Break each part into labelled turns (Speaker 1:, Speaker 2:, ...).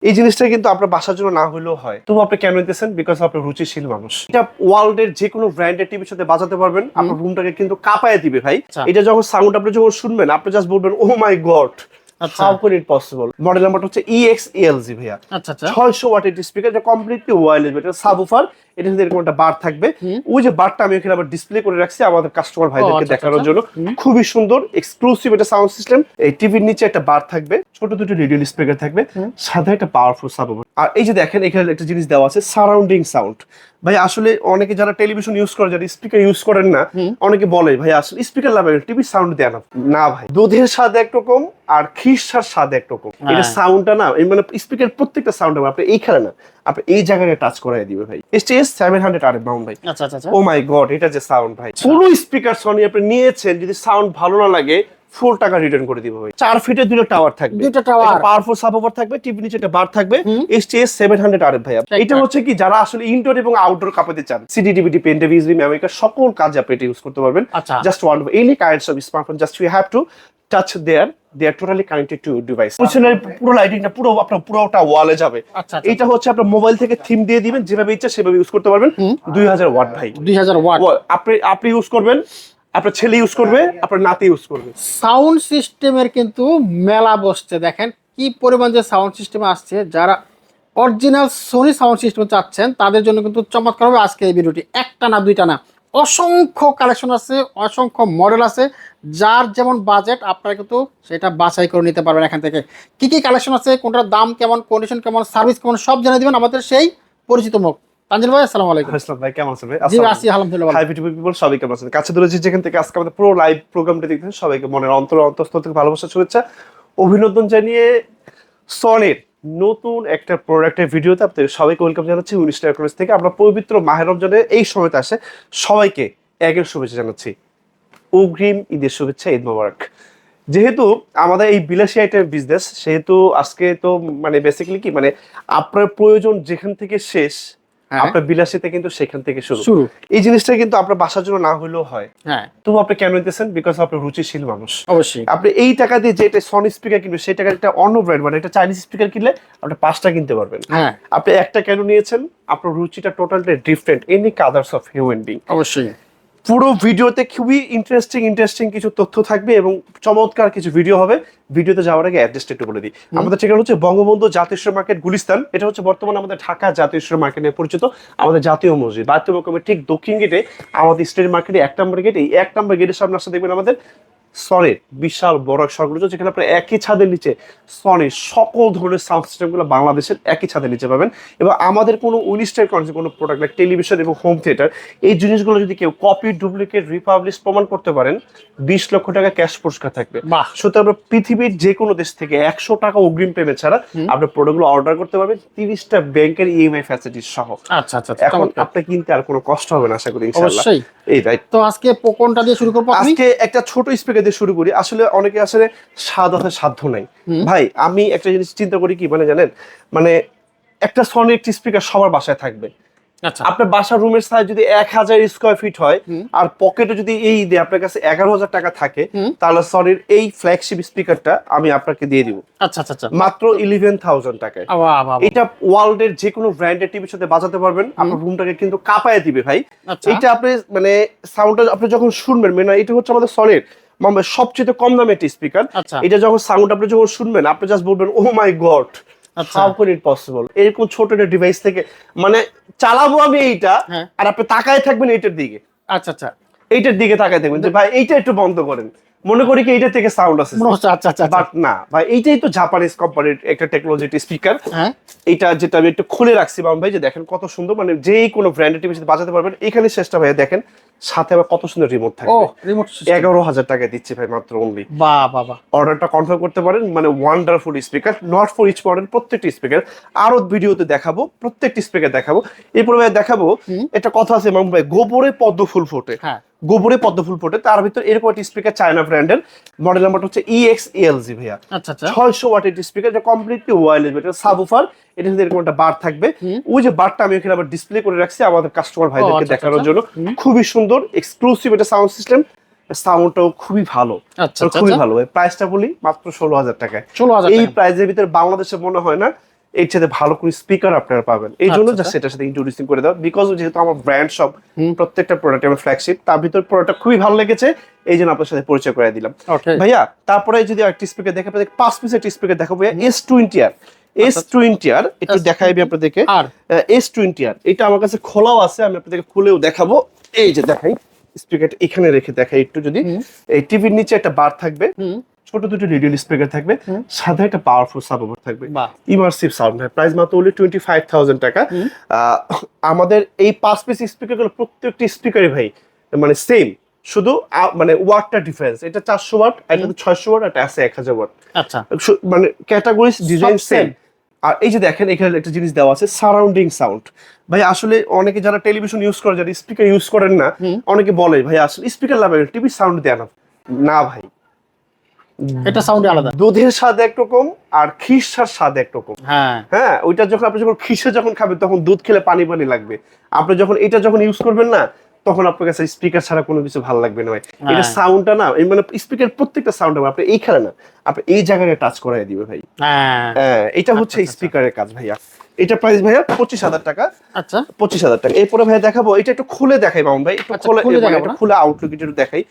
Speaker 1: এই জিনিসটা কিন্তু আপনার বাসার জন্য না হলেও হয়, তবু আপনি কেন নিতেছেন? বিকজ আপনার রুচিশীল মানুষ। এটা ওয়ার্ল্ডের যে কোনো ব্র্যান্ডের টিভির সাথে বাজাতে পারবেন, আপনার রুমটাকে কিন্তু কাঁপায় দিবে ভাই। এটা যখন সাউন্ড আপনি যখন শুনবেন, আপনি জাস্ট বলবেন oh my God, how can it possible. Model নাম্বারটা হচ্ছে EX-ELZ ভাইয়া। 600 ওয়াটের স্পিকার, এটা কমপ্লিটলি ওয়্যারলেস, এটা সাবউফার। এটা কিন্তু এরকম একটা বার থাকবে। ওই যে বারটা আমি এখানে আবার ডিসপ্লে করে রাখছি আমাদের কাস্টমার ভাইদেরকে দেখানোর জন্য। খুবই সুন্দর এক্সক্লুসিভ এটা সাউন্ড সিস্টেম। এই টিভির নিচে একটা বার থাকবে, ছোট দুটো রেডিও স্পিকার থাকবে, সাথে একটা পাওয়ারফুল সাবউফার। আর এই যে দেখেন এখানে একটা জিনিস দেওয়া আছে, সারাউন্ডিং সাউন্ড। ভাই আসলে অনেকে যারা টেলিভিশন ইউজ করে, যারা স্পিকার ইউজ করেন না, অনেকে বলে ভাই আসলে স্পিকার লাগাবেন, টিভি সাউন্ড দেয় না ভাই, দুধের স্বাদ একরকম আর খিরসার স্বাদ একরকম। এটা সাউন্ডটা না, মানে স্পিকার প্রত্যেকটা সাউন্ড আপনি এইখানে না, আপনি এই জায়গায় টাচ করাই দিবে ভাই। STS 700 RF মাউন্ট ভাই। ও মাই গড, এটা যে সাউন্ড ভাই, পুরো স্পিকার সনি আপনি নিয়েছেন, যদি সাউন্ড ভালো না লাগে ফুল টাকা রিটার্ন করে দিব ভাই। 4 ফিটের দুটো টাওয়ার থাকবে, দুটো টাওয়ার, পাওয়ারফুল সাবউফার থাকবে, টিভি নিচে একটা বার থাকবে, STS 700 RF ভাই। এটা হচ্ছে কি, যারা আসলে ইনডোর এবং আউটডোর কাপাতে চান, CD DVD pen drive USB memory card সকল কাজে আপনি এটা ইউজ করতে পারবেন। Just one any kinds of smartphone, just you have to touch there, they are totally connected to device. পুরো লাইটিংটা পুরো আপনার পুরোটা ওয়ালে যাবে। এটা হচ্ছে আপনার মোবাইল থেকে থিম দিয়ে দিবেন, যেভাবে ইচ্ছা সেভাবে ইউজ করতে পারবেন। 2000 ওয়াট ভাই, 2000 ওয়াট। আপনি ইউজ করবেন, আপনার ছেলে ইউজ করবে, আপনার নাতি ইউজ করবে।
Speaker 2: সাউন্ড সিস্টেমের কিন্তু মেলা বসছে, দেখেন কি পরিমাণ যে সাউন্ড সিস্টেম আসছে। যারা অরিজিনাল সোনি সাউন্ড সিস্টেম চাচ্ছেন তাদের জন্য কিন্তু চমৎকার হবে আজকে এই ভিডিওটি। একটা না দুইটা না, অসংখ্য কালেকশন আছে, অসংখ্য মডেল আছে। যার যেমন বাজেট আপনারা কিন্তু সেটা বাছাই করে নিতে পারবেন এখান থেকে। কি কি কালেকশন আছে, কোনটার দাম কেমন, কন্ডিশন কেমন, সার্ভিস কেমন, সব জানিয়ে দিবেন আমাদের সেই পরিচিত মুখ তানজিল ভাই। আসসালামু আলাইকুম।
Speaker 1: আসসালাম ভাই, কেমন আছেন ভাই?
Speaker 2: জি আছি আলহামদুলিল্লাহ।
Speaker 1: হাই বিউটিফুল পিপল, সবাই কেমন আছেন? কাছে দূরে যেখান থেকে আজকে আমাদের পুরো লাইভ প্রোগ্রামটা দেখতেছেন, সবাইকে মনের অন্তঃস্থল থেকে ভালোবাসা, শুভেচ্ছা, অভিনন্দন জানিয়ে সনির নতুন একটা প্রোডাক্টের ভিডিওতে আপনাদের সবাইকে ওয়েলকাম জানাচ্ছি 19 ইলেকট্রনিক্স থেকে। আমরা পবিত্র মাহে রমজানের এই সময়তে আসে সবাইকে একের শুভেচ্ছা জানাচ্ছি, অগ্রিম ঈদের শুভেচ্ছা, ঈদ মোবারক। যেহেতু আমাদের এই বিলাসী আইটেম বিজনেস, সেহেতু আজকে তো মানে বেসিক্যালি কি, মানে আপনার প্রয়োজন যেখান থেকে শেষ, আপনার বিলাসিতা কিন্তু সেখান থেকে শুরু। এই জিনিসটা কিন্তু আপনার বাসার জন্য না হলেও হয়, তবু আপনি কেন নিতেছেন? বিকজ আপনার রুচিশীল মানুষ। অবশ্যই আপনি এই টাকা দিয়ে যে এটা সনি স্পিকার কিনবেন, সেই টাকা একটা অন্য ব্র্যান্ড, মানে একটা চাইনিজ স্পিকার কিনলে আপনি 5টা কিনতে পারবেন। আপনি একটা কেন নিয়েছেন? আপনার রুচিটা totally different any others of human being. অবশ্যই পুরো ভিডিওতে খুবই ইন্টারেস্টিং কিছু তথ্য থাকবে এবং চমৎকার কিছু ভিডিও হবে। ভিডিওতে যাওয়ার আগে অ্যাড্রেসটা একটু বলে দিই। আমাদের ঠিকানা হচ্ছে বঙ্গবন্ধু জাতীয় মার্কেট, গুলিস্তান। এটা হচ্ছে বর্তমানে আমাদের ঢাকা জাতীয় মার্কেট নিয়ে পরিচিত আমাদের জাতীয় মসজিদ বায়তুল মোকাররমের ঠিক দক্ষিণ গেটে আমাদের স্টেট মার্কেটে 1 নম্বর গেট। এই 1 নম্বর গেটের সামনে আসলে দেখবেন আমাদের সনির বিশাল বড় সরগুলো, যেখানে আপনার একই ছাদের নিচে সনির সকল ধরনের সাউন্ড সিস্টেমগুলো বাংলাদেশের একই ছাদের নিচে পাবেন। এবং আমাদের কোনো উইনিস্টার কোনো প্রোডাক্ট লাইক টেলিভিশন এবং হোম থিয়েটার, এই জিনিসগুলো যদি কেউ কপি, ডুপ্লিকেট, রিপাবলিশ প্রমাণ করতে পারেন, 20 লক্ষ টাকা ক্যাশ পুরস্কার থাকবে। সুতরাং আমরা পৃথিবীর যে কোনো দেশ থেকে 100 টাকা অগ্রিম পেমেন্ট ছাড়া আপনার প্রোডাক্টগুলো অর্ডার করতে পারবেন, 30টা ব্যাংকের EMI ফ্যাসিলিটি সহ। এখন আপনি কিনতে আর কোনো কষ্ট হবে না আশা করি, ইনশাআল্লাহ। এই রাইট।
Speaker 2: তো আজকে কোনটা দিয়ে শুরু করব?
Speaker 1: আজকে একটা ছোট স্পিকার দিয়ে শুরু করি। আসলে অনেকে আসলে সাধ্য নাই ভাই। আমি একটা জিনিস চিন্তা করি কি, মানে জানেন, মানে একটা সনি একটি স্পিকার সবার বাসায় থাকবে। আপনার বাসার রুমের সাইজ যদি 1000 স্কয়ার ফিট হয় আর পকেটে যদি এই আপনার কাছে 11,000 টাকা থাকে, তাহলে সনির এই ফ্ল্যাগশিপ স্পিকারটা আমি আপনাকে দিয়ে দিব মাত্র 11,000 টাকায়। এটা ওয়ার্ল্ডের যে কোনো ব্র্যান্ডের টিভির সাথে বাজাতে পারবেন, আপনার রুমটাকে কিন্তু কাঁপায় দিবে ভাই। এটা আপনি মানে সাউন্ডটা আপনি যখন শুনবেন, মানে এটা হচ্ছে আমাদের সনির সবচেয়ে কম দামে একটি স্পিকার। এটা যখন সাউন্ড আপনি যখন শুনবেন, আপনি জাস্ট বলবেন oh my God, how can it possible. এরকম ছোট একটা ডিভাইস থেকে মানে চালাবো আমি এইটা, আর আপনি তাকায় থাকবেন এইটার দিকে। এইটার দিকে তাকায় থাকবেন যে ভাই এইটা একটু বন্ধ করেন, মনে করি কি এইটা থেকে সাউন্ড আসে, বাট না ভাই, এইটাই তো জাপানিজ কোম্পানির একটা টেকনোলজি স্পিকার। এটা যেটা আমি একটু খুলে রাখছি মামুন ভাই, যে দেখেন কত সুন্দর, মানে যেই কোনো ব্র্যান্ডের টিভির সাথে বাজাতে পারবেন। এখানে শেষটা ভাই দেখেন, সাথে আবার কত সুন্দর রিমোট থাকবে। 11,000 টাকায় দিচ্ছে ভাই মাত্র অনলি। অর্ডারটা কনফার্ম করতে পারেন। মানে wonderful speaker, not for each model, প্রত্যেকটি স্পিকার আরো ভিডিওতে দেখাবো, প্রত্যেকটি স্পিকার দেখাবো। এরপর ভাই দেখাবো একটা কথা আছে মামুন ভাই, গোবরে পদ্ম ফুল ফোটে। গোবরে পদ্ম ফুল ফোটে, তার ভিতর এরকম একটি স্পিকার চায়না ব্র্যান্ডের, মডেল নাম্বারটা হচ্ছে EX-ELZ ভাইয়া। 600 ওয়াটের স্পিকার, এটা কমপ্লিটলি ওয়্যারলেস, এটা সাবউফার। এটা কিন্তু এরকম একটা বার থাকবে। ওই যে বারটা আমি এখানে আবার ডিসপ্লে করে রাখছি আমাদের কাস্টমার ভাইদেরকে দেখানোর জন্য। খুবই সুন্দর এক্সক্লুসিভ এটা সাউন্ড সিস্টেম, সাউন্ডটাও খুবই ভালো, খুবই ভালো। প্রাইসটা বলি মাত্র 16,000 টাকায়। এই প্রাইসের ভিতরে বাংলাদেশে মনে হয় না এর সাথে ভালো করে স্পিকার আপনারা পাবেন, এই জন্য
Speaker 2: আচ্ছা,
Speaker 1: জাস্ট এটার সাথে ইন্ট্রোডিউসিং করে দেওয়া, বিকজ যেহেতু আমার ব্র্যান্ড সব প্রত্যেকটা প্রোডাক্ট আমার ফ্ল্যাগশিপ, তার ভিতর প্রোডাক্ট খুবই ভালো লেগেছে, এই জন্য আপনার সাথে পরিচয় করে দিলাম।
Speaker 2: ওকে
Speaker 1: ভাইয়া তারপরে যদি একটা স্পিকার দেখে আপনাদের 5 পিসের একটা স্পিকার দেখাবো ভাইয়া, S20R। S20R একটু দেখাই আমি আপনাদেরকে,
Speaker 2: আর
Speaker 1: S20R এটা আমার কাছে খোলাও আছে, আমি আপনাদেরকে খুলেও দেখাবো। এই যে দেখাই, স্পিকারটা এখানে রেখে দেখাই একটু, যদি এই টিভির নিচে একটা বার থাকবে, ছোট দুটো রেডিও স্পিকার থাকবে, সাথে একটা পাওয়ারফুল সাবওুফার থাকবে, ইমার্সিভ সাউন্ড। প্রাইস মাত্র only 25,000 টাকা। আমাদের এই 5 পিস স্পিকার গুলো প্রত্যেকটি স্পিকারই ভাই মানে সেম, শুধু মানে ওয়াটটা ডিফারেন্স, এটা 400 ওয়াট, এটা 600 ওয়াট, এটা আছে 1000 ওয়াট।
Speaker 2: আচ্ছা
Speaker 1: মানে ক্যাটাগরিজ ডিজাইন সেম। আর এই যে দেখেন এখানে একটা জিনিস দেওয়া আছে, সারাউন্ডিং সাউন্ড। ভাই আসলে অনেকে যারা টেলিভিশন ইউজ করে, যারা স্পিকার ইউজ করেন না, অনেকে বলে ভাই আসলে স্পিকার লাগাবেন, টিভি সাউন্ড দেয় না। না ভাই,
Speaker 2: এটা সাউন্ড আলাদা,
Speaker 1: দুধের স্বাদ একরকম আর খিসার স্বাদ একরকম। হ্যাঁ, ওইটা যখন আপনি যখন খিসে যখন খাবেন তখন দুধ খেলে পানি পানি লাগবে, আপনি যখন এটা যখন ইউজ করবেন না, তখন আপনার কাছে স্পিকার ছাড়া কোনো কিছু ভালো লাগবে না ভাই। এটা সাউন্ডটা না, মানে স্পিকার প্রত্যেকটা সাউন্ড আপনি এইখানে না, আপনি এই জায়গায় টাচ করাই দিবে ভাই। হ্যাঁ, এটা হচ্ছে স্পিকারের কাজ ভাইয়া। এটা প্রাইস ভাইয়া 25,000 টাকা।
Speaker 2: আচ্ছা
Speaker 1: 25,000 টাকা। এরপরে ভাইয়া দেখাবো, এটা একটু খুলে দেখাই মামুন ভাই, একটু খুলে আউটলুক একটু দেখাই,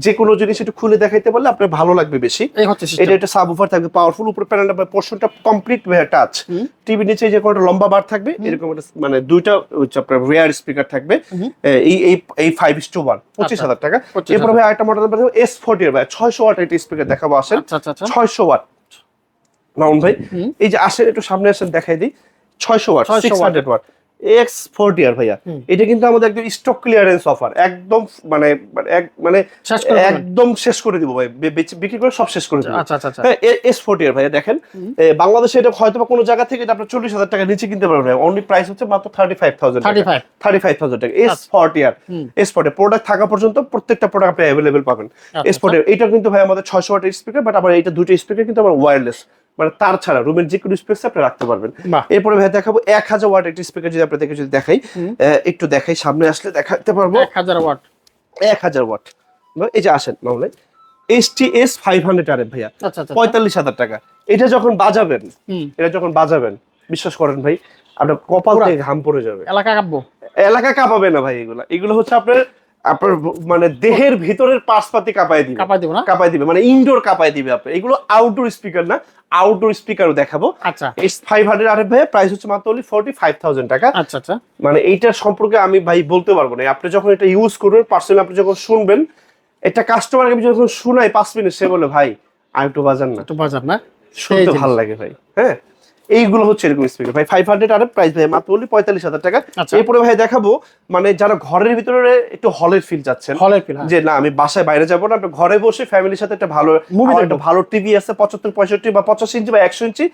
Speaker 1: যে কোনো জিনিস একটু খুলে দেখাইতে পারলে আপনার ভালো লাগবে বেশি। এটা একটা সাবউফার থাকবে পাওয়ারফুল, উপরে প্যানেলটা পোরশনটা কমপ্লিট ভাইয়া টাচ, টিভি নিচে যে কোনো লম্বা বার থাকবে, এরকম একটা মানে দুইটা আপনার রিয়ার স্পিকার থাকবে, এই এই এই 5:1, 25,000 টাকা। এরপর ভাই আরেকটা মডেল দেখাবো, S40 ভাই 600 ওয়াট একটা স্পিকার দেখাবো, আসেন 600 ওয়াট মামুন ভাই, এই যে আসেন একটু সামনে আসেন দেখাই দিই, 600 ওয়াট 600 ওয়াট X40R ভাইয়া। এটা কিন্তু আমাদের একদম স্টক ক্লিয়ারেন্স অফার, একদম মানে একদম শেষ করে দিব ভাই, বিক্রি করে সব শেষ করে দিব। S40R ভাইয়া দেখেন, বাংলাদেশে এটা হয়তো বা কোনো জায়গা থেকে আপনার 40,000 টাকা নিচে কিনতে পারবেন, অনলি প্রাইস হচ্ছে মাত্র 35,000 টাকা। 35,000 টাকা S40R প্রোডাক্ট থাকা পর্যন্ত প্রত্যেকটা প্রোডাক্ট আপনি অ্যাভেলেবেল পাবেন। S40R এটা কিন্তু ভাই আমাদের 600 ওয়াটের স্পিকার, বাট আবার এটা দুটো স্পিকার কিন্তু আবার ওয়্যারলেস, মানে তার ছাড়া রুমের যে কোনো স্পেসে আপনি রাখতে পারবেন। এরপরে ভাই দেখাবো 1000 ওয়াট একটা স্পিকার, যদি আপনাদেরকে যদি দেখাই, একটু দেখাই, সামনে আসলে দেখাতে পারবো।
Speaker 2: 1000 ওয়াট
Speaker 1: 1000 ওয়াট। এই যে আসেন মামুন, STS 500RF ভাইয়া, 45,000 টাকা। এটা যখন বাজাবেন, বিশ্বাস করেন ভাই, আপনার কপাল থেকে ঘাম পড়ে যাবে, এলাকা কাঁপাবে না ভাই। এগুলো হচ্ছে আপনার মানে দেহের ভিতরের পাশপাতি কাঁপায় দিবে, মানে ইনডোর কাঁপায় দিবে আপনার। এগুলো আউটডোর স্পিকার না, আউটডোর স্পিকারও দেখাবো। S500RF ভাই প্রাইস হচ্ছে মাত্র 45,000 টাকা। মানে এইটার সম্পর্কে আমি ভাই বলতে পারবো না, আপনি যখন এটা ইউজ করবেন পার্সোনালি, আপনি যখন শুনবেন, একটা কাস্টমারকে আমি যখন শুনাই 5 মিনিট, সে বলে ভাই আর একটু বাজান না, শুনতে ভালো লাগে ভাই। হ্যাঁ, এইগুলো হচ্ছে এরকম স্পিকার ভাই। 500RF প্রাইস ভাই মাত্র 45,000 টাকা। এরপরে ভাই দেখাবো, মানে যারা ঘরের ভিতরে একটু হলের ফিল চাচ্ছেন, যে না আমি বাসায় বাইরে যাবো না, আপনি ঘরে বসে ফ্যামিলির সাথে একটা ভালো মুভি, একটা ভালো টিভি আছে 75, 65 বা 85 ইঞ্চি বা 100 ইঞ্চি,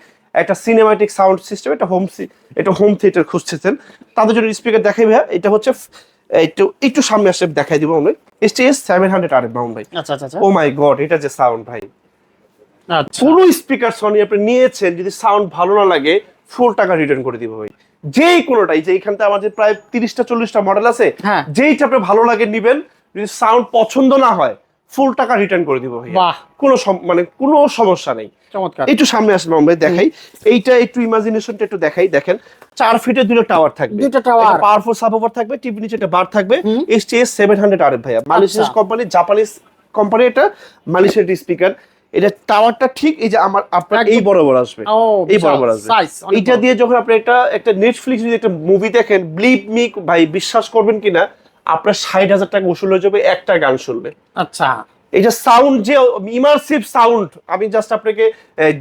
Speaker 1: একটা সিনেমাটিক সাউন্ড সিস্টেম, একটা হোম থিয়েটার খুঁজছেন, তাদের জন্য স্পিকার দেখাই ভাই। এটা হচ্ছে একটু সামনে আসে দেখাই দিব আমি, STS 700RF মামুন ভাই। ও মাই গড, এটা যে সাউন্ড ভাই, পুরো স্পিকার সনি আপনি নিয়েছেন, যদি সাউন্ড ভালো না লাগে ফুল টাকা রিটার্ন করে দিব ভাই, যেই কোনোটাই। যে এখানতে আমাদের প্রায় 30টা 40টা মডেল আছে, যেইটা আপনি ভালো লাগে নিবেন, যদি সাউন্ড পছন্দ না হয় ফুল টাকা রিটার্ন করে দিব ভাই, কোনো সমস্যা নেই। একটু সামনে আসলে আমরা দেখাই, এইটা একটু ইমাজিনেশনটা একটু দেখাই। দেখেন 4 ফিটের দুটো টাওয়ার থাকবে, পাওয়ারফুল সাবওুফার থাকবে, টিভি নিচে একটা বার থাকবে, STS 700RF ভাইয়া, মালয়েশিয়ান কোম্পানি, জাপানিজ কোম্পানি, এটা মালয়েশিয়ার স্পিকার। এটা টাওয়ারটা ঠিক এই যে আপনার এই বরাবর আসবে, এই বরাবর আসবে। এটা দিয়ে যখন আপনি একটা নেটফ্লিক্স যদি একটা মুভি দেখেন, বিলিভ মি ভাই, বিশ্বাস করবেন কিনা, আপনার 60,000 টাকা উসুল হয়ে যাবে একটা গান শুনলে। এটা সাউন্ড যে ইমার্সিভ সাউন্ড, আমি জাস্ট আপনাকে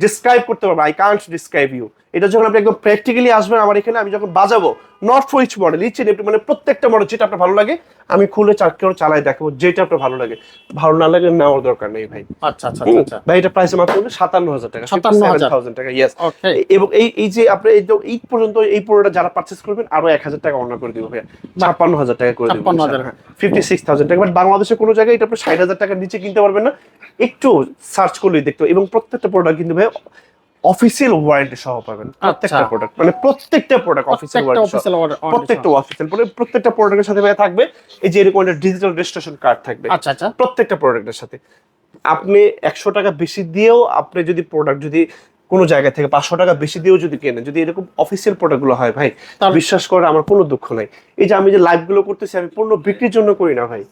Speaker 1: ডিসক্রাইব করতে পারবো, আই কান্ট ডিসক্রাইব ইউ। এটা যখন আপনি একদম প্র্যাকটিক্যালি আসবেন আমার এখানে, আমি যখন বাজাবো, নট ফর ইচ মডেল, মানে প্রত্যেকটা মডেল যেটা আপনার ভালো লাগে আমি খুলে চালাই দেখাবো, যেটা আপনার ভালো লাগে। ভালো না লাগে নেওয়ার দরকার নেই ভাই। ভাই এটা প্রাইস মাত্র 57,000 টাকা, 57,000 টাকা। ইয়েস। এবং এই যে আপনি এই পর্যন্ত এই প্রোডাক্টটা যারা পারচেজ করবেন, আরো 1,000 টাকা অন্য করে দিব ভাইয়া, 56,000 টাকা করে দিব, 56,000 টাকা। বাট বাংলাদেশে কোনো জায়গায় এটা আপনি 60,000 টাকার নিচে কিনতে পারবেন না, একটু সার্চ করলেই দেখতে। এবং প্রত্যেকটা প্রোডাক্ট কিন্তু ভাই অফিসিয়াল ওয়ারেন্টি সহ পাবেন, প্রত্যেকটা প্রোডাক্ট, মানে প্রত্যেকটা প্রোডাক্ট অফিসিয়াল ওয়ারেন্টি, প্রত্যেকটা অফিসিয়াল, প্রত্যেকটা প্রোডাক্টের সাথে ভাই থাকবে এই যে এরকম একটা ডিজিটাল রেজিস্ট্রেশন কার্ড থাকবে প্রত্যেকটা প্রোডাক্টের সাথে। আপনি 100 টাকা বেশি দিয়েও আপনি যদি প্রোডাক্ট যদি কোনো জায়গা থেকে 500 টাকা বেশি দিয়েও যদি কেনেন, যদি এরকম অফিসিয়াল প্রোডাক্টগুলো হয় ভাই, বিশ্বাস করে আমার কোনো দুঃখ নাই। এই যে আমি যে লাইভগুলো করতেছি, আমি পণ্য বিক্রির জন্য করি না ভাই,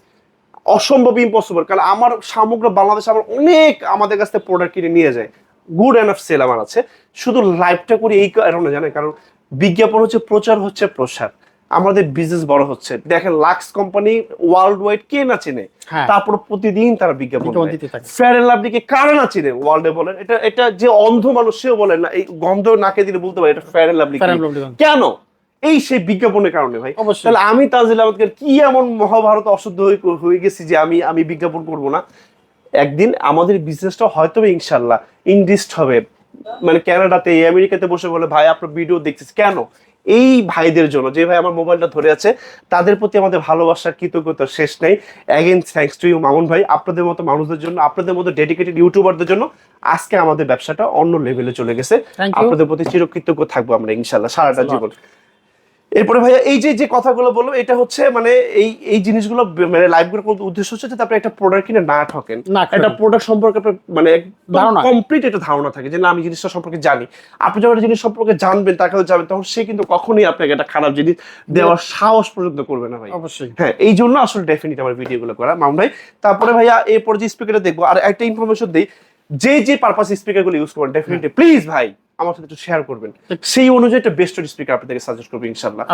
Speaker 1: অসম্ভব ইম্পসিবল। কারণ আমার সমগ্র বাংলাদেশে আমার অনেক আমাদের কাছ থেকে প্রোডাক্ট কিনে নিয়ে যায়, গুড এনাফ সেল আমার আছে। শুধু লাইভটা করি এই কারণে জানেন, কারণ বিজ্ঞাপন হচ্ছে প্রচার, হচ্ছে প্রসার, আমাদের বিজনেস বড় হচ্ছে। দেখেন লাক্স কোম্পানি ওয়ার্ল্ড ওয়াইড কে না চিনে, তারপর প্রতিদিন তারা বিজ্ঞাপন দিতে থাকে। ফেয়ার এন্ড লাভলি কে কারা না চিনে ওয়ার্ল্ডে বলেন, এটা এটা যে অন্ধ মানুষ সেও বলেন না, এই গন্ধ নাকে দিলে বলতে পারে এটা ফেয়ার এন্ড লাভলি। কেন? এই সেই বিজ্ঞাপনের কারণে ভাই। তাহলে আমি তানজিল আহমেদকে কি এমন মহাভারত অশুদ্ধ হয়ে গেছি যে আমি বিজ্ঞাপন করব না? একদিন আমাদের বিজনেসটা হয়তো ইনশাল্লাহ ইনডিস্ট হবে, মানে কানাডাতে আমেরিকাতে বসে বলে ভাই আপনার ভিডিও দেখতেছি। কেন? এই ভাইদের জন্য, যে ভাই আমার মোবাইলটা ধরে আছে, তাদের প্রতি আমাদের ভালোবাসার কৃতজ্ঞতা শেষ নেই। Again thanks to you Mamun ভাই, আপনাদের মতো মানুষদের জন্য, আপনাদের মতো ডেডিকেটেড ইউটিউবারদের জন্য আজকে আমাদের ব্যবসাটা অন্য লেভেলে চলে গেছে। আপনাদের প্রতি চিরকৃতজ্ঞ থাকবো আমরা ইনশাল্লাহ সারাটা জীবন। এরপরে ভাইয়া এই যে কথাগুলো বললাম, এটা হচ্ছে মানে এই জিনিসগুলো মানে লাইভ করে উদ্দেশ্য হচ্ছে যাতে আপনি একটা প্রোডাক্ট কিনে না ঠকেন, একটা প্রোডাক্ট সম্পর্কে মানে কমপ্লিট একটা ধারণা থাকে যে না আমি জিনিসটা সম্পর্কে জানি। আপনি যখন একটা জিনিস সম্পর্কে জানবেন, তার কাছে যাবেন, তখন সে কিন্তু কখনোই আপনাকে একটা খারাপ জিনিস দেওয়ার সাহস পর্যন্ত করবে না ভাই। অবশ্যই হ্যাঁ, এই জন্য আসলে ডেফিনিট আমার ভিডিওগুলো করা মামুন ভাই। তারপরে ভাইয়া এরপর যে স্পিকারটা দেখবো, আর একটা ইনফরমেশন দিই, যে পারপাস স্পিকারগুলো ইউজ করবেন ডেফিনেটলি প্লিজ ভাই আমার সাথে একটু শেয়ার করবেন, সেই অনুযায়ী একটা বেস্ট স্পিকার আপনাদেরকে সাজেস্ট করবো ইনশাআল্লাহ।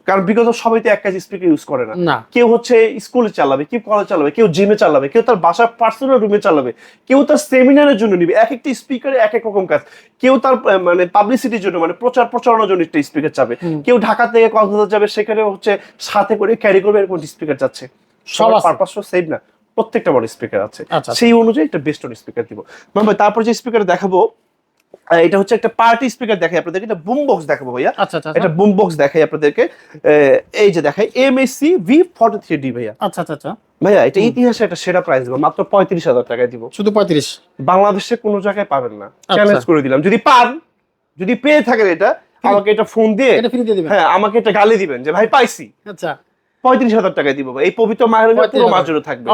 Speaker 1: কারণ বিগত সবাই তো এক কাজ স্পিকার ইউজ করে না, কেউ হচ্ছে স্কুলে চালাবে, কেউ কলেজ চালাবে, কেউ জিমে চালাবে, কেউ তার বাসার পার্সোনাল রুমে চালাবে, কেউ তার সেমিনারের জন্য নিবে। এক একটা স্পিকারে এক এক রকম কাজ। কেউ তার মানে পাবলিসিটির জন্য, মানে প্রচারণার জন্য একটা স্পিকার চাবে, কেউ ঢাকা থেকে কক্সবাজার যাবে, সেখানে হচ্ছে সাথে করে ক্যারি করবে, এরকম স্পিকার যাচ্ছে। সবার পারপাস সেম না, প্রত্যেকটা বড় স্পিকার আছে, সেই অনুযায়ী একটা বেস্ট স্পিকার দিব। মানে তারপর যে স্পিকার দেখাবো, এটা হচ্ছে একটা পার্টি স্পিকার দেখাই আপনাদেরকে, এটা বুম বক্স দেখাবো ভাইয়া। এটা বুম বক্স দেখাই আপনাদেরকে, এই যে দেখাই MSC V43D ভাইয়া। ভাইয়া এটা ইতিহাসে একটা সেরা প্রাইস দিব, মাত্র 35,000 টাকায় দিব। শুধু 35? বাংলাদেশে কোনো জায়গায় পাবেন না, চ্যালেঞ্জ করে দিলাম। যদি পান, যদি পেয়ে থাকেন, এটা আমাকে এটা ফোন দিয়ে হ্যাঁ আমাকে এটা গালি দিবেন যে ভাই পাইছি। আচ্ছা, 35,000 টাকায় দিব। এই পবিত্র মাহের পুরো মাস জুড়ে থাকবে।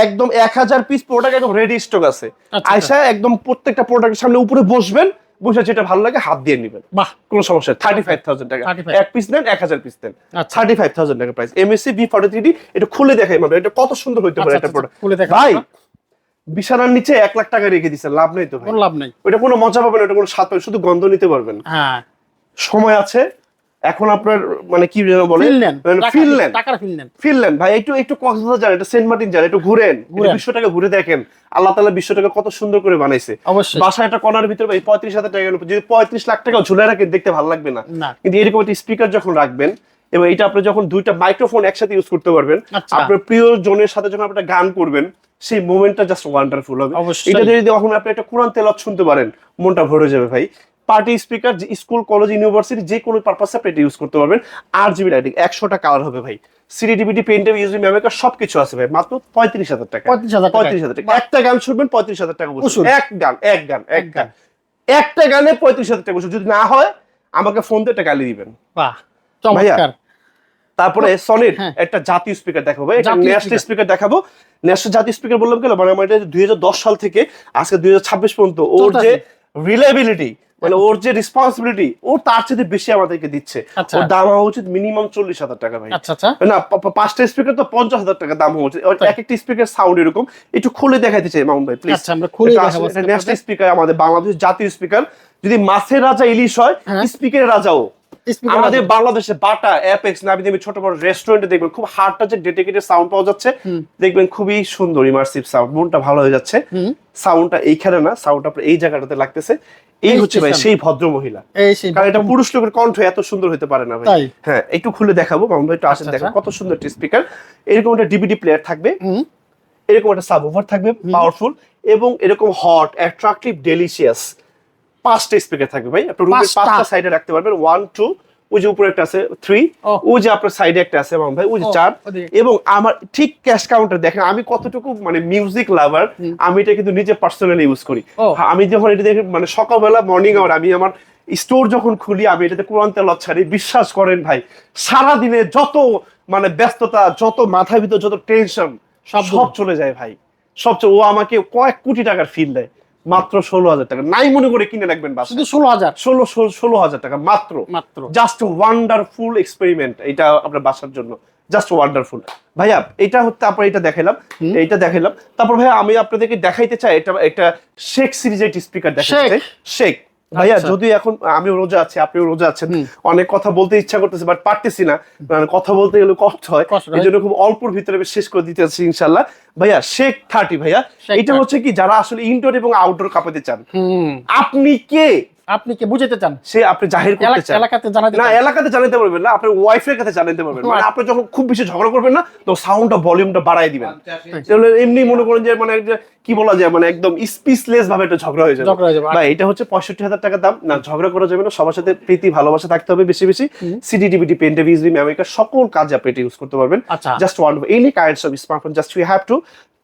Speaker 1: একদম 1000 পিস প্রোডাক্ট একদম রেডি স্টক আছে। আয়শা একদম প্রত্যেকটা প্রোডাক্টের সামনে উপরে বসবেন, বসে যেটা ভালো লাগে হাত দিয়ে নেবেন, বাহ কোনো সমস্যা। 35,000 টাকা, এক পিস নেন 1000 পিস দেন, 35,000 টাকা প্রাইস। MSC V43D, এটা খুলে দেখাই মানে এটা কত সুন্দর হইতে পারে একটা প্রোডাক্ট। ভাই বিছানার নিচে 1 লাখ টাকা রেখে দিচ্ছেন, লাভ নেই তো ভাই, কোনো লাভ নাই। ওটা কোনো মজা পাবেন, ওটা কোনো স্বাদ পাবেন, শুধু গন্ধ নিতে পারবেন। হ্যাঁ, সময় আছে এখন আপনার, মানে কি বলে ফিনল্যান্ড ভাই, একটু কক্সবাজার যান, একটু সেন্ট মার্টিন যান, একটু ঘুরেন, বিশ্বটাকে ঘুরে দেখেন। আল্লাহ তাআলা বিশ্বটাকে কত সুন্দর করে বানাইছে। বাসায় একটা কর্নার ভিতরে ভাই 35,000 টাকা, যদি 35 লাখ টাকা ঝুলে রাখেন দেখতে ভালো লাগবে না। কিন্তু এরকম একটা স্পিকার যখন রাখবেন, এবং এটা আপনি যখন দুইটা মাইক্রোফোন একসাথে ইউজ করতে পারবেন, আপনার প্রিয় জনের সাথে যখন আপনি গান করবেন, সেই মোমেন্টটা জাস্ট ওয়ান্ডারফুল হবে। এটা যদি যখন আপনি একটা কোরআন তেলাওয়াত শুনতে পারেন, মনটা ভরে যাবে ভাই। Party speaker, school college university যে কোনো পারপাসে আপনি এটা ইউজ করতে পারবেন। RGB লাইটিং, 100টা কালার হবে ভাই, CD DVD pen drive USB memory card সবকিছু আছে ভাই, মাত্র 35,000 টাকা। 35,000 টাকা একটা গান শুনবেন, 35,000 টাকা বসুন। এক গান একটা গানে 35,000 টাকা বসুন। যদি না হয় আমাকে ফোন দিয়ে একটা গালি দিবেন। বাহ চমৎকার। তারপরে সনির একটা জাতীয় স্পিকার দেখাবো, এটা ন্যাশনাল স্পিকার দেখাবো। ন্যাশনাল জাতীয় স্পিকার বললাম কেন, মানে আমার এটা 2010 সাল থেকে আজকে 2026 পর্যন্ত ওর যে রিলায়েবিলিটি, মানে ওর যে রেসপন্সিবিলিটি, ও তার চেয়ে বেশি আমাদেরকে দিচ্ছে। ওর দাম হওয়া উচিত মিনিমাম 40,000 টাকা ভাই। না, 5টা স্পিকার তো 50,000 টাকা দাম হওয়া উচিত। এক একটা স্পিকার সাউন্ড এরকম। একটু খুলে দেখাইতে চাই মামুন ভাই প্লিজ। আচ্ছা, আমরা খুলে দেখাবো। এটা ন্যাশনাল স্পিকার, আমাদের বাংলাদেশের জাতীয় স্পিকার। যদি মাছের রাজা ইলিশ হয়, স্পিকারের রাজাও আমাদের বাংলাদেশে। বাটা, অ্যাপেক্স, নাবিদামি ছোট বড় রেস্টুরেন্টে দেখবেন খুব হার্ড টাচের ডেডিকেটেড সাউন্ড পাওয়া যাচ্ছে। দেখবেন খুবই সুন্দর ইমার্সিভ সাউন্ড, মনটা ভালো হয়ে যাচ্ছে। সাউন্ডটা এইখানে না, সাউন্ডটা আপনার এই জায়গাটাতে লাগতেছে। এই হচ্ছে ভাই সেই ভদ্র মহিলা, কারণ এটা পুরুষ লোকের কণ্ঠ এত সুন্দর হতে পারে না ভাই। হ্যাঁ, একটু খুলে দেখাবো মামুন ভাই, একটু আসেন দেখেন কত সুন্দর একটা স্পিকার। এরকম একটা DVD প্লেয়ার থাকবে, এরকম একটা সাবওুফার থাকবে পাওয়ারফুল, এবং এরকম হট, অ্যাট্রাকটিভ, ডেলিশিয়াস 5টা স্পিকার থাকবে ভাই। আপনি রুমের 5টা সাইডে রাখতে পারবেন। 1 2, ওই যে উপরে একটা আছে 3, ওই যে আপনার সাইডে একটা আছে মামুন ভাই, ওই যে 4। এবং আমার ঠিক ক্যাশ কাউন্টার দেখেন আমি কতটুকু মানে মিউজিক লাভার, আমি এটা কিন্তু নিজে পার্সোনালি ইউজ করি। আমি যখন এটা দেখে মানে সকালবেলা মর্নিং আওয়ার আমি আমার স্টোর যখন খুলি, আমি এটাতে কোরআন তেলাওয়াত ছাড়ি। বিশ্বাস করেন ভাই, সারা দিনে যত মানে ব্যস্ততা, যত মাথার ভিতর যত টেনশন সব চলে যায় ভাই। ও আমাকে কয়েক কোটি টাকার ফিল দেয়। মাত্র 16,000 টাকা, নাই মনে করে কিনে রাখবেন বাসা,
Speaker 2: শুধু 16,000,
Speaker 1: 16,000 টাকা মাত্র। জাস্ট ওয়ান্ডারফুল এক্সপেরিমেন্ট এটা আপনার বাসার জন্য, জাস্ট ওয়ান্ডারফুল। ভাইয়া এটা হচ্ছে আপনার, এটা দেখাইলাম, তারপর ভাইয়া আমি আপনাদেরকে দেখাইতে চাই এটা একটা শেখ সিরিজের স্পিকার দেখাইতে চাই। শেখ ভাইয়া, যদি এখন আমিও রোজা আছি, আপনিও রোজা আছেন, অনেক কথা বলতে ইচ্ছা করতেছে বাট পারতেছি না, মানে কথা বলতে গেলে কষ্ট হয়, এই জন্য খুব অল্পর ভিতরে শেষ করে দিতে চাচ্ছি ইনশাল্লাহ। ভাইয়া শেখ 30 ভাইয়া, এটা হচ্ছে কি যারা আসলে ইনডোর এবং আউটডোর কাঁপাতে চান, আপনি কে বুঝাতে চান, সে আপনি জাহির করতে চান, এলাকাতে জানাতে না, এলাকাতে জানাতে পারবেন না, আপনার ওয়াইফের কাছে জানাতে পারবেন, মানে আপনি যখন খুব বেশি ঝগড়া করবেন না, তো সাউন্ডটা ভলিউমটা বাড়ায় দিবেন, তাহলে এমনি মনে করেন যে মানে কি বলা যায়, মানে একদম স্পিচলেস ভাবে একটা ঝগড়া হয়ে যাবে। ভাই এটা হচ্ছে 65,000 টাকা দাম, না ঝগড়া করা যাবে না, সবার সাথে প্রীতি ভালোবাসা থাকতে হবে বেশি বেশি। CD DVD pen drive USB memory card সকল কাজে আপনি এটা ইউজ করতে পারবেন। Just one any kinds of smartphone, just you have to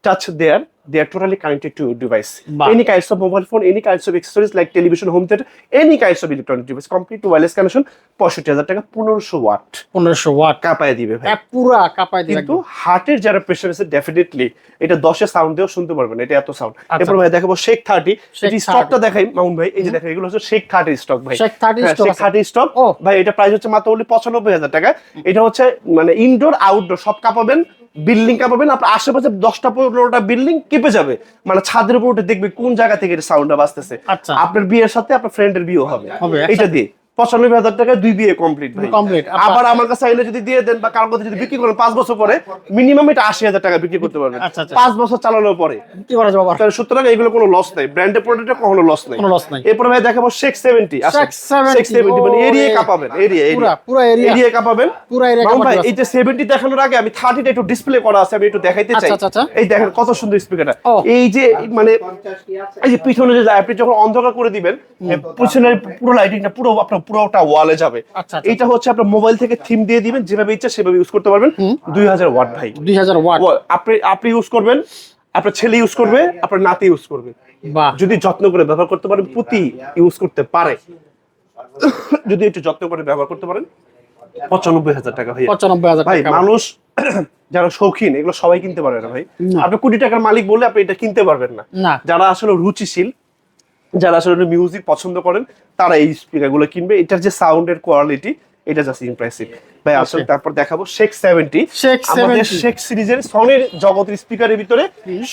Speaker 1: touch there, they are totally connected to your device. Any kinds of mobile phone, any kinds of accessories like television, home theater, any kinds of electronic device, complete wireless connection, 65,000 টাকা, 1500 watt, 1500 watt কাঁপায় দিবে ভাই, পুরো কাঁপায় দিবে। কিন্তু হার্টের যারা pressure আছে definitely এটা 10 এ সাউন্ড দিয়েও শুনতে পারবেন, এটা এত সাউন্ড। এরপর ভাই দেখাবো শেখ 30, এই স্টকটা দেখাই মামুন ভাই, এই যে দেখেন এগুলো হচ্ছে শেখ 30 স্টক ভাই, শেখ 30 স্টক ভাই, এটা প্রাইস হচ্ছে মাত্র 95,000 টাকা। এটা হচ্ছে মানে ইনডোর আউটডোর সব কাঁপাবেন, বিল্ডিং কাঁপাবেন, আপনার আশেপাশে 10টা 15টা বিল্ডিং কেঁপে যাবে, মানে ছাদের উপর উঠে দেখবে কোন জায়গা থেকে এটা সাউন্ডটা বাজতেছে। আপনার বিয়ের সাথে আপনার ফ্রেন্ডের বিয়ে হবে এটা দিয়ে। 95,000 টাকায় 2 বিয়ে কমপ্লিট ভাই। আবার আমার কাছে আইলে যদি দিয়ে দেন বা কারোর কাছে যদি বিক্রি করেন 5 বছর পরে মিনিমাম এটা 80,000 টাকা বিক্রি করতে পারবেন। 5 বছর চালানোর পরে কি করা যাবে? তাহলে সুতরাং এগুলো কোনো লস নাই, ব্র্যান্ডের প্রোডাক্টে কখনো লস নাই। এরপর ভাই দেখাবো শেখ 70, শেখ 70 মানে এরিয়া কাঁপাবেন, পুরো এরিয়া কাঁপাবেন পুরো এরিয়া কাঁপাবেন ভাই। এই যে 70 দেখানোর আগে আমি 30 টা একটু ডিসপ্লে করা আছে, আমি একটু দেখাইতে চাই। এই দেখেন কত সুন্দর স্পিকারটা, এই যে মানে এই যে পিছনে যে আপনি যখন অন্ধকার করে দিবেন, পিছনের পুরো লাইটিংটা পুরো আপনার পুরোটা ওয়ালে যাবে। এটা হচ্ছে আপনার মোবাইল থেকে থিম দিয়ে দিবেন, যেভাবে ইচ্ছা সেভাবে ইউজ করতে পারবেন। 2000 ওয়াট ভাই, 2000 ওয়াট আপনি ইউজ করবেন, আপনার ছেলে ইউজ করবে, আপনার নাতি ইউজ করবে, যদি যত্ন করে ব্যবহার করতে পারেন, পুতি ইউজ করতে পারে, যদি একটু যত্ন করে ব্যবহার করতে পারেন, 95,000 টাকা ভাই। 95,000 ভাই, মানুষ যারা শৌখিন এগুলো সবাই কিনতে পারে না ভাই। আপনি কোটি টাকার মালিক বললে আপনি এটা কিনতে পারবেন না। যারা আসলে রুচিশীল, যারা আসলে মিউজিক পছন্দ করেন, তারা এই স্পিকার গুলো কিনবে। এটার যে সাউন্ডের কোয়ালিটি, এটা জাস্ট ইমপ্রেসিভ ভাই। আসলে তারপর দেখাবো শেখ 70, আমাদের শেখ সিরিজের সনির জগতের স্পিকারের ভিতরে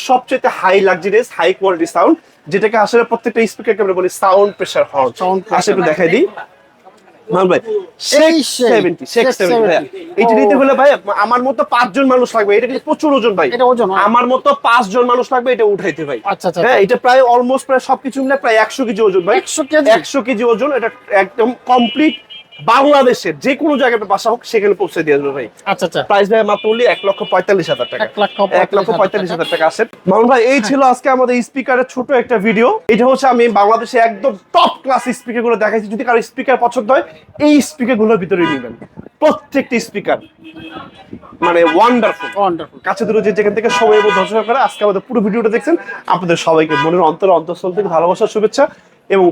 Speaker 1: সবচেয়ে high luxurious high quality sound, যেটাকে আসলে প্রত্যেকটা স্পিকারকে আমরা বলি সাউন্ড প্রেসার হর্ন। আসলে একটু দেখাই দিই ভাই, শেখ 70 ভাই। এটা নিতে হলে ভাই আমার মতো 5 জন মানুষ লাগবে, এটা কিন্তু প্রচুর ওজন ভাই, আমার মতো 5 জন মানুষ লাগবে এটা উঠাইতে ভাই। হ্যাঁ, এটা প্রায় অলমোস্ট প্রায় সবকিছু মিলে প্রায় 100 কেজি ওজন ভাই, 100 কেজি ওজন। এটা একদম কমপ্লিট বাংলাদেশের যে কোনো জায়গায় বাসা হোক সেখানে পৌঁছে দিয়ে আসবে ভাই। প্রাইস ভাই মাত্র 1,45,000 টাকা, 1,45,000 টাকা আসে মামুন ভাই। এই ছিল আজকে আমাদের স্পিকারের ছোট একটা ভিডিও। এটা হচ্ছে আমি বাংলাদেশে একদম টপ ক্লাস স্পিকার গুলো দেখাইছি। যদি কারো স্পিকার পছন্দ হয় এই স্পিকার গুলোর ভিতরে নিবেন, প্রত্যেকটি স্পিকার মানে ওয়ান্ডারফুল। কাছে দূরে যে যেখান থেকে সময় দর্শন করে আজকে আমাদের পুরো ভিডিওটা দেখছেন, আপনাদের সবাইকে মনের অন্তঃস্থল থেকে ভালোবাসার শুভেচ্ছা এবং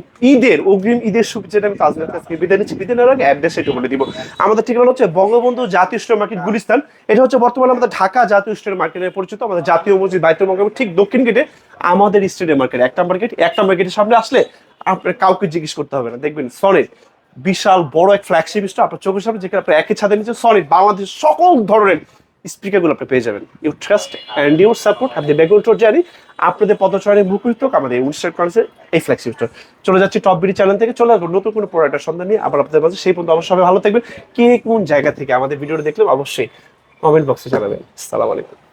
Speaker 1: অগ্রিম ঈদের শুভেচ্ছা। আমি তাজমির কাছে বিদায় নিচ্ছি। বিদায় নেওয়ার আগে অ্যাড্রেস একটু বলে দিব। আমাদের ঠিকানা হচ্ছে বঙ্গবন্ধু জাতীয় স্টোর মার্কেট, গুলিস্তান। এটা হচ্ছে বর্তমানে আমাদের ঢাকা জাতীয় স্টোর মার্কেটে পরিচিত। আমাদের জাতীয় মসজিদ বাইতুল মোকাররমের ঠিক দক্ষিণ গেটে আমাদের স্টেডিয়াম মার্কেট, একটা মার্কেটের সামনে আসলে আপনার কাউকে জিজ্ঞেস করতে হবে না, দেখবেন সনির বিশাল বড় এক ফ্ল্যাগশিপ স্টোর আপনার চোখের সামনে, যেখানে আপনার একই ছাদের নিচে সনির বাংলাদেশের সকল ধরনের স্পিকার গুলো আপনি পেয়ে যাবেন। You trust and your support আপনি ব্যাকগ্রাউন্ড টোর জানি আপনাদের পদচারণে মুখরিত আমাদের অনুষ্ঠান করেছে এই ফ্ল্যাগশিপ স্টোর। চলে যাচ্ছি টপ বিডি চ্যানেল থেকে, চলে আসবো নতুন কোনো প্রোডাক্টের সন্ধান নিয়ে আবার আপনাদের মাঝে। সেই পর্যন্ত অবশ্যই ভালো থাকবেন। কে কোন জায়গা থেকে আমাদের ভিডিওটা দেখলেন অবশ্যই কমেন্ট বক্সে জানাবেন। আসসালামু আলাইকুম।